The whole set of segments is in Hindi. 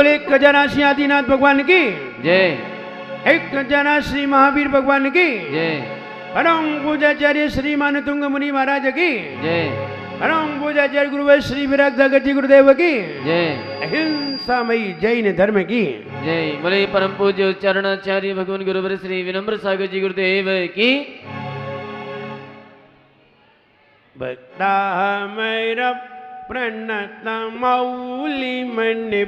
बोले खजानाश्री आदिनाथ भगवान की जय। एक खजानाश्री महावीर भगवान की जय। परम पूजाचार्य श्री मानतुंग मुनि महाराज की जय। परम पूजाचार्य गुरुवर श्री विराग जागृति गुरुदेव की जय। अहिंसामयी जैन धर्म की जय। बोले परम पूज्य उच्चारणाचार्य भगवान गुरुवर श्री विनम्र सागर जी गुरुदेव की। भक्तामैर प्रणत मौली मणि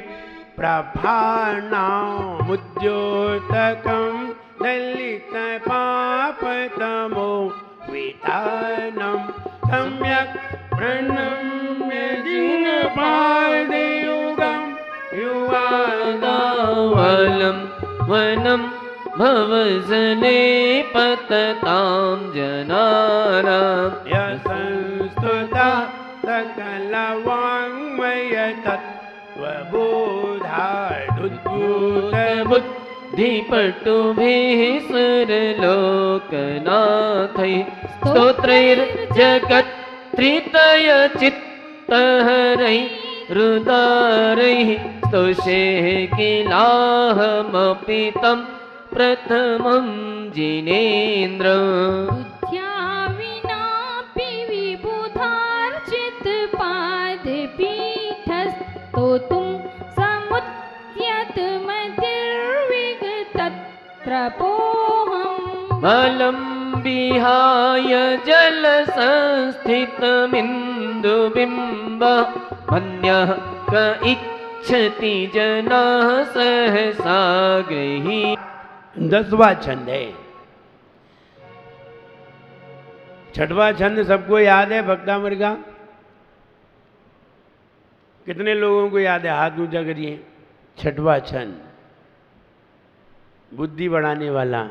प्रभानामुद्योतकं दलित पापतमो वितानं सम्यक् प्रणम्य जिनपादयुगं युवादावलं वनं भवजने पततां जनानां यशंस्तुता सकलवाङ्मय बुद्धिपटुभिः सुरलोकनाथैः स्तोत्रैर्जगत्त्रितयचित्तहरैः रुदारैः स्तुषेः किलाहमपि तं प्रथमं जिनेन्द्र। बुद्ध्या विनापि विबुधार्चितपादपीठस्तोतुं समुद्यतमतिर्विगतत्रपोऽहम् बलं विहाय जलसंस्थितमिन्दुबिम्ब मन्यः क इच्छति जनाः सहसा गृही। 10वां छंद है। 6वां छंद सबको याद है भक्तामर का? कितने लोगों को याद है? हाथ ऊंचा करिए। 6वां छंद बुद्धि बढ़ाने वाला।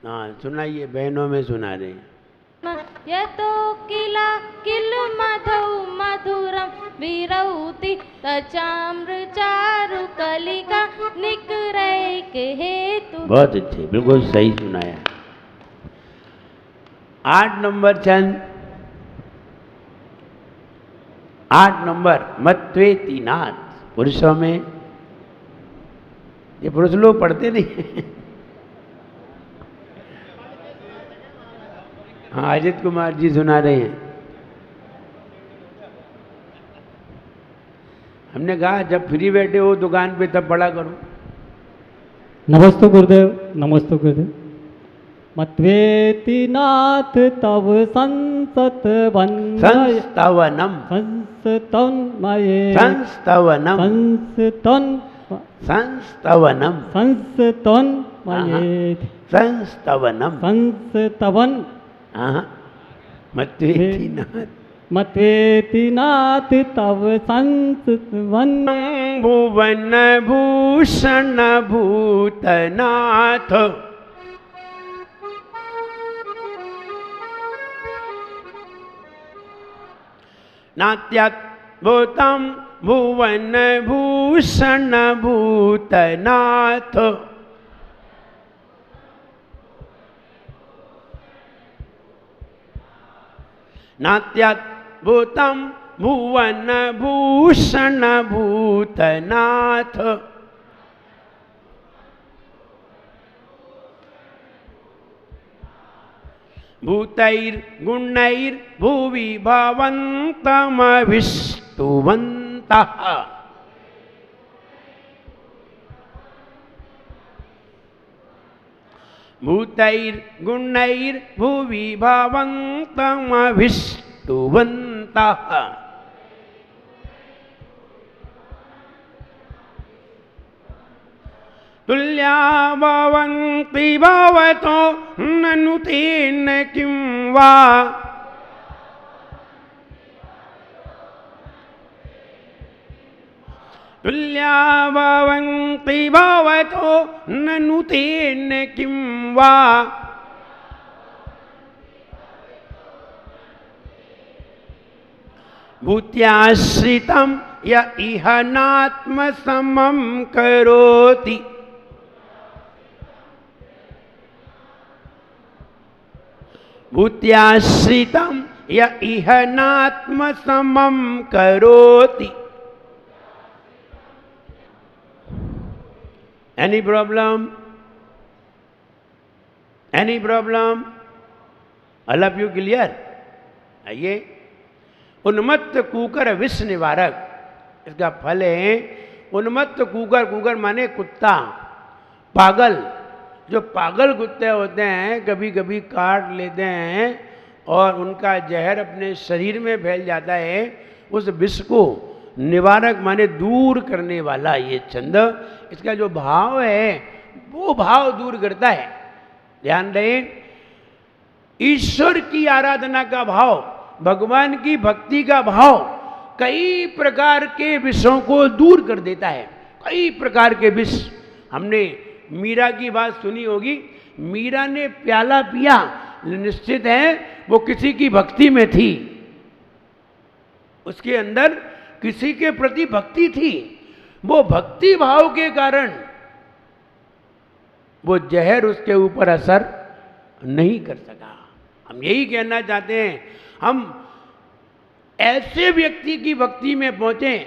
हाँ सुनाइए, बहनों में सुना रहे हैं। यतो किला किल मधौ मधुरं विरौति तचामृचारु कलिका निकरैक हेतु। बहुत अच्छे, बिल्कुल सही सुनाया। 8 नंबर छंद। 8 नंबर मत्वेतिनाथ। पुरुषों में ये पुरुष लोग पढ़ते नहीं। हाँ अजित कुमार जी सुना रहे हैं। हमने कहा जब फ्री बैठे हो दुकान पे तब पढ़ा करो। नमस्ते गुरुदेव। नमस्ते गुरुदेव। मत्वेति नाथ तव संसत संस्तवनम संस्तन्मये संस्तवनम संस्तवनम संस्तन्मये संस्तवनम संस्तवन मत्वेतिनाथ मत्वेतिनाथ तव संस्तवन भुवन भूषण भूतनाथ नात्याद्भुतं भुवन भूषण भूतनाथ नात्याद्भुतं भुवन भूषण भूतनाथ भूतैर्गुणैर्भुवि भवन्तमविष्टुवन्तः भूतैर्गुणैर्भुवि भवन्तमविष्टुवन्तः तुल्या भवन्ति भवतो ननु तेन किं वा तुल्या भवन्ति भवतो ननु तेन किं वा भूत्याश्रितं य इह नात्मसमं करोति भूत्याश्रितं य इह नात्मसमं करोति any problem? Any problem? All of you clear? आइए, उन्मत्त कूकर विष निवारक, इसका फल है उन्मत्त कूकर। कूकर माने कुत्ता, पागल। जो पागल कुत्ते होते हैं कभी कभी काट लेते हैं और उनका जहर अपने शरीर में फैल जाता है, उस विष को निवारक माने दूर करने वाला ये छंद, इसका जो भाव है वो भाव दूर करता है। ध्यान रहे, ईश्वर की आराधना का भाव, भगवान की भक्ति का भाव कई प्रकार के विषयों को दूर कर देता है। कई प्रकार के विष। हमने मीरा की बात सुनी होगी, मीरा ने प्याला पिया, निश्चित है वो किसी की भक्ति में थी, उसके अंदर किसी के प्रति भक्ति थी। वो भक्ति भाव के कारण वो जहर उसके ऊपर असर नहीं कर सका। हम यही कहना चाहते हैं, हम ऐसे व्यक्ति की भक्ति में पहुंचे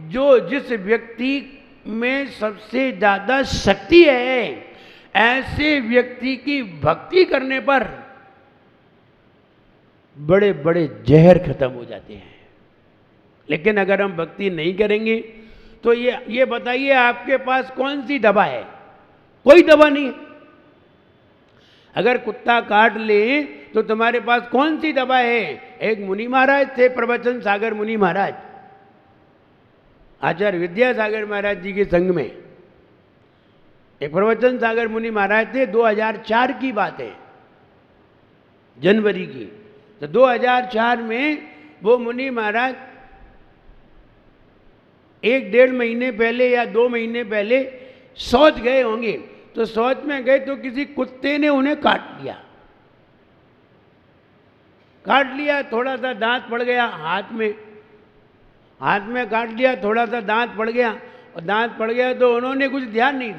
जो जिस व्यक्ति में सबसे ज्यादा शक्ति है, ऐसे व्यक्ति की भक्ति करने पर बड़े बड़े जहर खत्म हो जाते हैं। लेकिन अगर हम भक्ति नहीं करेंगे तो ये बताइए आपके पास कौन सी दवा है? कोई दवा नहीं है। अगर कुत्ता काट ले तो तुम्हारे पास कौन सी दवा है? एक मुनि महाराज थे, प्रवचन सागर मुनि महाराज, आचार्य विद्यासागर महाराज जी के संग में एक प्रवचन सागर मुनि महाराज थे। 2004 की बात है, जनवरी की। तो 2004 में वो मुनि महाराज 1-1.5 महीने पहले या 2 महीने पहले शौच गए होंगे। तो शौच में गए तो किसी कुत्ते ने उन्हें काट लिया। थोड़ा सा दांत पड़ गया हाथ में काट लिया, थोड़ा सा दांत पड़ गया, और दांत पड़ गया तो उन्होंने कुछ ध्यान नहीं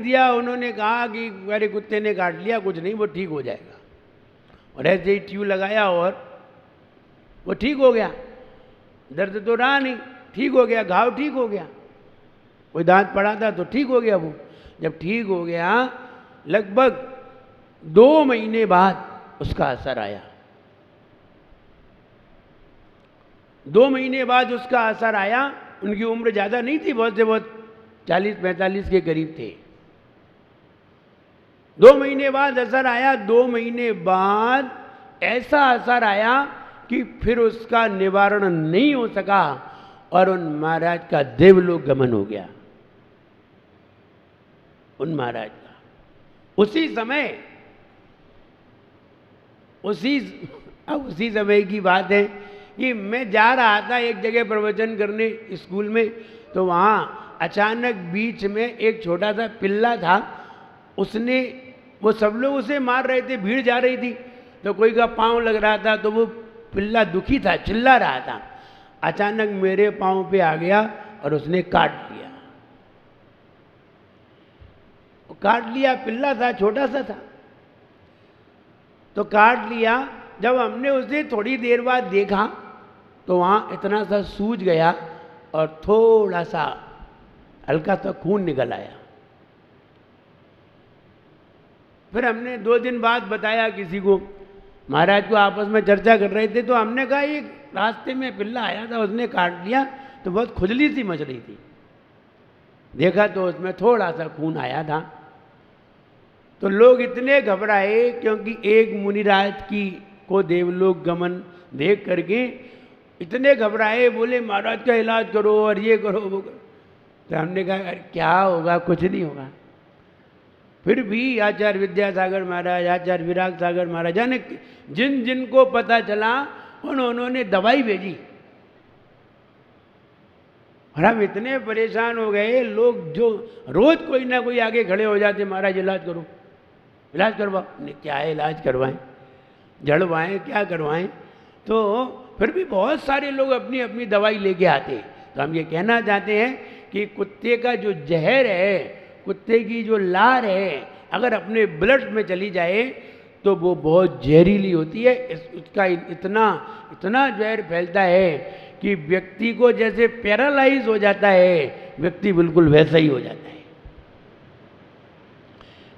दिया। उन्होंने कहा कि अरे कुत्ते ने काट लिया, कुछ नहीं, वो ठीक हो जाएगा। और ऐसे ही ट्यूब लगाया और वो ठीक हो गया। दर्द तो रहा नहीं, ठीक हो गया, घाव ठीक हो गया। कोई दांत पड़ा था तो ठीक हो गया। वो जब ठीक हो गया, लगभग 2 महीने बाद उसका असर आया। 2 महीने बाद उसका असर आया। उनकी उम्र ज़्यादा नहीं थी, बहुत से बहुत 40-45 के करीब थे। 2 महीने बाद असर आया। 2 महीने बाद ऐसा असर आया कि फिर उसका निवारण नहीं हो सका और उन महाराज का देवलोक गमन हो गया। उन महाराज का उसी समय की बात है कि मैं जा रहा था एक जगह प्रवचन करने स्कूल में, तो वहाँ अचानक बीच में एक छोटा सा पिल्ला था। वो सब लोग उसे मार रहे थे, भीड़ जा रही थी, तो कोई का पाँव लग रहा था, तो वो पिल्ला दुखी था, चिल्ला रहा था। अचानक मेरे पाँव पे आ गया और उसने काट लिया। पिल्ला था, छोटा सा था, तो काट लिया। जब हमने उसे थोड़ी देर बाद देखा तो वहाँ इतना सा सूज गया और थोड़ा सा हल्का सा खून निकल आया। फिर हमने 2 दिन बाद बताया किसी को, महाराज को आपस में चर्चा कर रहे थे, तो हमने कहा एक रास्ते में पिल्ला आया था, उसने काट लिया, तो बहुत खुजली सी मच रही थी। देखा तो उसमें थोड़ा सा खून आया था। तो लोग इतने घबराए, क्योंकि एक मुनिराज को देवलोक गमन देख करके इतने घबराए, बोले महाराज का इलाज करो और ये करो वो करो। तो हमने कहा क्या होगा, कुछ नहीं होगा। फिर भी आचार्य विद्यासागर महाराज, आचार्य विराग सागर महाराज, यानी जिनको पता चला उन्होंने दवाई भेजी। और हम इतने परेशान हो गए, लोग जो रोज कोई ना कोई आगे खड़े हो जाते, महाराज इलाज करो, इलाज करवाओ। क्या है इलाज करवाएं, जड़वाएं, क्या करवाएं। तो फिर भी बहुत सारे लोग अपनी अपनी दवाई लेके आते। तो हम ये कहना चाहते हैं कि कुत्ते का जो जहर है, कुत्ते की जो लार है, अगर अपने ब्लड में चली जाए तो वो बहुत जहरीली होती है। उसका इतना जहर फैलता है कि व्यक्ति को जैसे पैरालाइज हो जाता है, व्यक्ति बिल्कुल वैसा ही हो जाता है।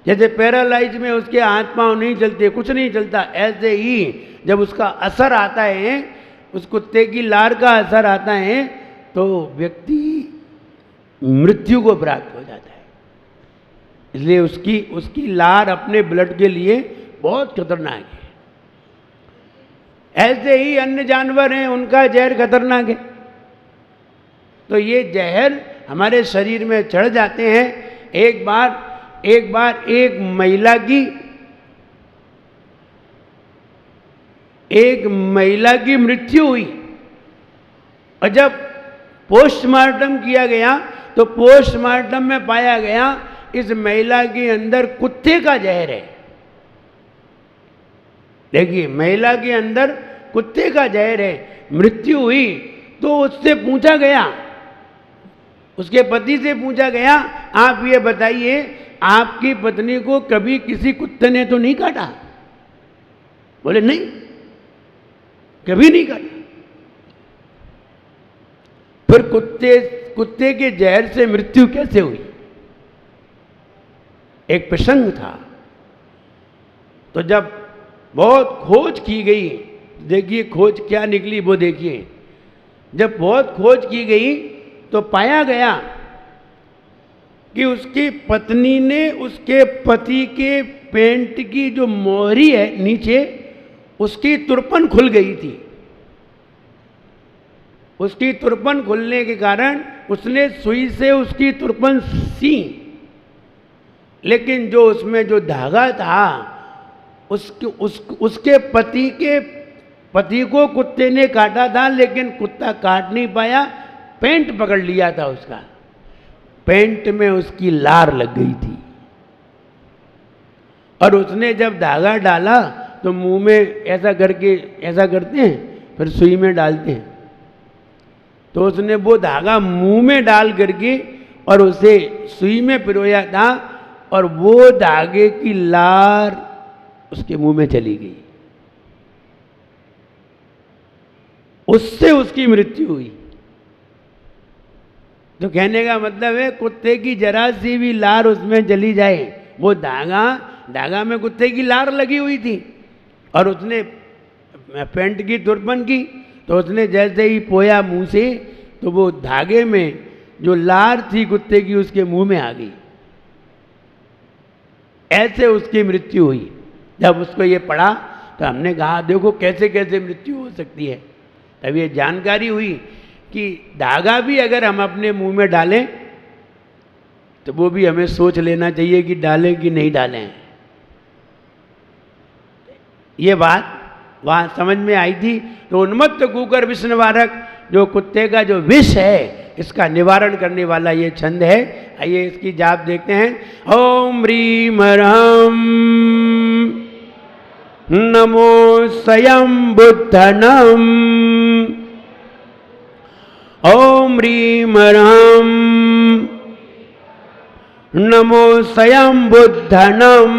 जैसे पैरालाइज में उसके हाथ पांव नहीं चलते, कुछ नहीं चलता, ऐसे ही जब उसका असर आता है, उस कुत्ते की लार का असर आता है, तो व्यक्ति मृत्यु को प्राप्त हो जाता है। इसलिए उसकी लार अपने ब्लड के लिए बहुत खतरनाक है। ऐसे ही अन्य जानवर हैं, उनका जहर खतरनाक है। तो ये जहर हमारे शरीर में चढ़ जाते हैं। एक बार एक महिला की मृत्यु हुई, और जब पोस्टमार्टम किया गया तो पोस्टमार्टम में पाया गया इस महिला के अंदर कुत्ते का जहर है। देखिए, महिला के अंदर कुत्ते का जहर है। मृत्यु हुई तो उससे पूछा गया, उसके पति से पूछा गया, आप ये बताइए आपकी पत्नी को कभी किसी कुत्ते ने तो नहीं काटा? बोले नहीं, कभी नहीं काटा। फिर कुत्ते के जहर से मृत्यु कैसे हुई? एक प्रसंग था। तो जब बहुत खोज की गई, देखिए खोज क्या निकली वो देखिए। जब बहुत खोज की गई तो पाया गया कि उसकी पत्नी ने उसके पति के पेंट की जो मोहरी है नीचे, उसकी तुरपन खुल गई थी। उसकी तुरपन खुलने के कारण उसने सुई से उसकी तुरपन सी, लेकिन जो उसमें जो धागा था, उसके पति को कुत्ते ने काटा था, लेकिन कुत्ता काट नहीं पाया, पेंट पकड़ लिया था उसका। पेंट में उसकी लार लग गई थी, और उसने जब धागा डाला तो मुंह में ऐसा करते हैं, फिर सुई में डालते हैं। तो उसने वो धागा मुंह में डाल करके और उसे सुई में पिरोया था, और वो धागे की लार उसके मुंह में चली गई। उससे उसकी मृत्यु हुई। तो कहने का मतलब है, कुत्ते की जरा सी भी लार उसमें चली जाए, वो धागा में कुत्ते की लार लगी हुई थी, और उसने पेंट की तुरपन की, तो उसने जैसे ही पोया मुंह से, तो वो धागे में जो लार थी कुत्ते की उसके मुंह में आ गई। ऐसे उसकी मृत्यु हुई। जब उसको ये पढ़ा तो हमने कहा देखो कैसे कैसे मृत्यु हो सकती है। तब ये जानकारी हुई कि धागा भी अगर हम अपने मुंह में डालें तो वो भी हमें सोच लेना चाहिए कि डालें कि नहीं डालें। ये बात वहाँ समझ में आई थी। तो उन्मत्त कूकर विष निवारक, जो कुत्ते का जो विष है, इसका निवारण करने वाला ये छंद है। आइए इसकी जाप देखते हैं। ओम ह्रीम ह्रम नमो स्वयं बुद्धनम। ओम ह्रीम ह्रम नमो स्वयं बुद्धनम।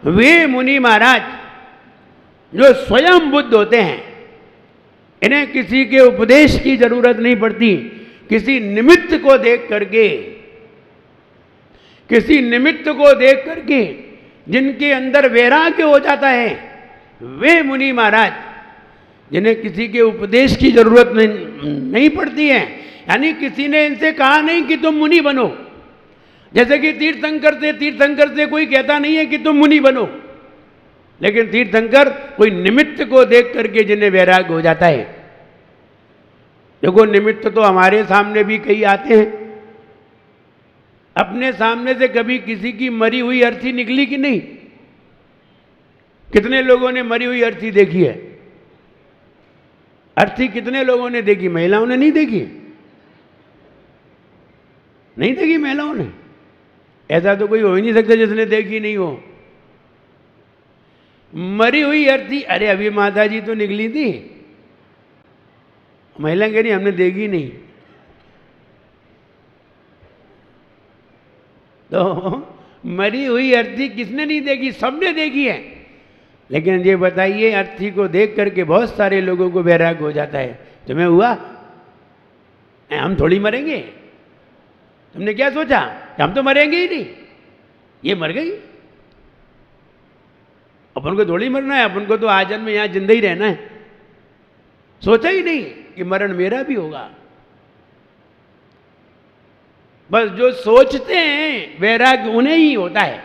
वे मुनि महाराज जो स्वयं बुद्ध होते हैं, इन्हें किसी के उपदेश की जरूरत नहीं पड़ती। किसी निमित्त को देख करके जिनके अंदर वैराग्य हो जाता है, वे मुनि महाराज जिन्हें किसी के उपदेश की जरूरत नहीं पड़ती है। यानी किसी ने इनसे कहा नहीं कि तुम मुनि बनो। जैसे कि तीर्थंकर से कोई कहता नहीं है कि तुम मुनि बनो, लेकिन तीर्थंकर कोई निमित्त को देख करके जिन्हें वैराग्य हो जाता है। देखो निमित्त तो हमारे सामने भी कई आते हैं। अपने सामने से कभी किसी की मरी हुई अर्थी निकली कि नहीं? कितने लोगों ने मरी हुई अर्थी देखी है? अर्थी कितने लोगों ने देखी? महिलाओं ने नहीं देखी? नहीं देखी महिलाओं ने? ऐसा तो कोई हो ही नहीं सकता जिसने देखी नहीं हो। मरी हुई अर्थी, अरे अभी माता जी तो निकली थी, महिला कह रही हमने देखी नहीं। तो मरी हुई अर्थी किसने नहीं देखी? सबने देखी है। लेकिन ये बताइए, अर्थी को देख करके बहुत सारे लोगों को वैराग्य हो जाता है। तुम्हें हुआ? हम थोड़ी मरेंगे। तुमने क्या सोचा कि हम तो मरेंगे ही नहीं, ये मर गई। अपन को थोड़ी मरना है, अपन को तो आजन्म में यहां जिंदा ही रहना है। सोचा ही नहीं कि मरण मेरा भी होगा। बस जो सोचते हैं वैराग्य उन्हें ही होता है।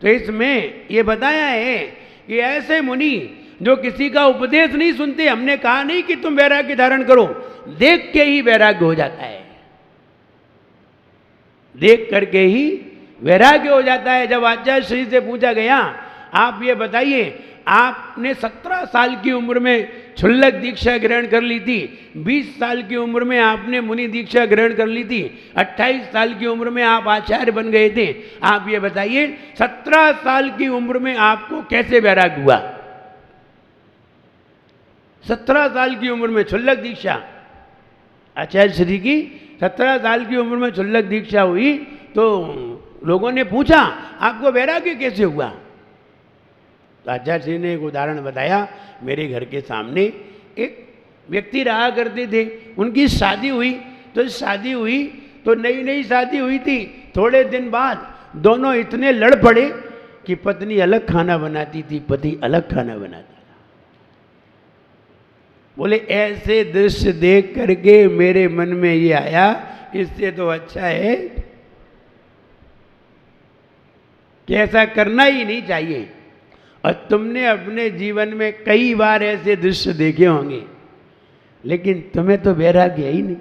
तो इसमें ये बताया है कि ऐसे मुनि जो किसी का उपदेश नहीं सुनते, हमने कहा नहीं कि तुम वैराग्य धारण करो, देख के ही वैराग्य हो जाता है। देख करके ही वैराग्य हो जाता है। जब आचार्य श्री से पूछा गया, आप ये बताइए, आपने 17 साल की उम्र में क्षुल्लक दीक्षा ग्रहण कर ली थी, 20 साल की उम्र में आपने मुनि दीक्षा ग्रहण कर ली थी, 28 साल की उम्र में आप आचार्य बन गए थे। आप ये बताइए 17 साल की उम्र में आपको कैसे वैराग्य हुआ? 17 साल की उम्र में क्षुल्लक दीक्षा, आचार्य श्री की 17 साल की उम्र में क्षुल्लक दीक्षा हुई। तो लोगों ने पूछा आपको वैराग्य कैसे हुआ? तो आचार्य श्री ने एक उदाहरण बताया। मेरे घर के सामने एक व्यक्ति रहा करते थे, उनकी शादी हुई। तो शादी हुई तो नई नई शादी हुई थी, थोड़े दिन बाद दोनों इतने लड़ पड़े कि पत्नी अलग खाना बनाती थी, पति अलग खाना बनाता था। बोले ऐसे दृश्य देख करके मेरे मन में ये आया, इससे तो अच्छा है कि ऐसा करना ही नहीं चाहिए। और तुमने अपने जीवन में कई बार ऐसे दृश्य देखे होंगे, लेकिन तुम्हें तो वैराग्य ही नहीं।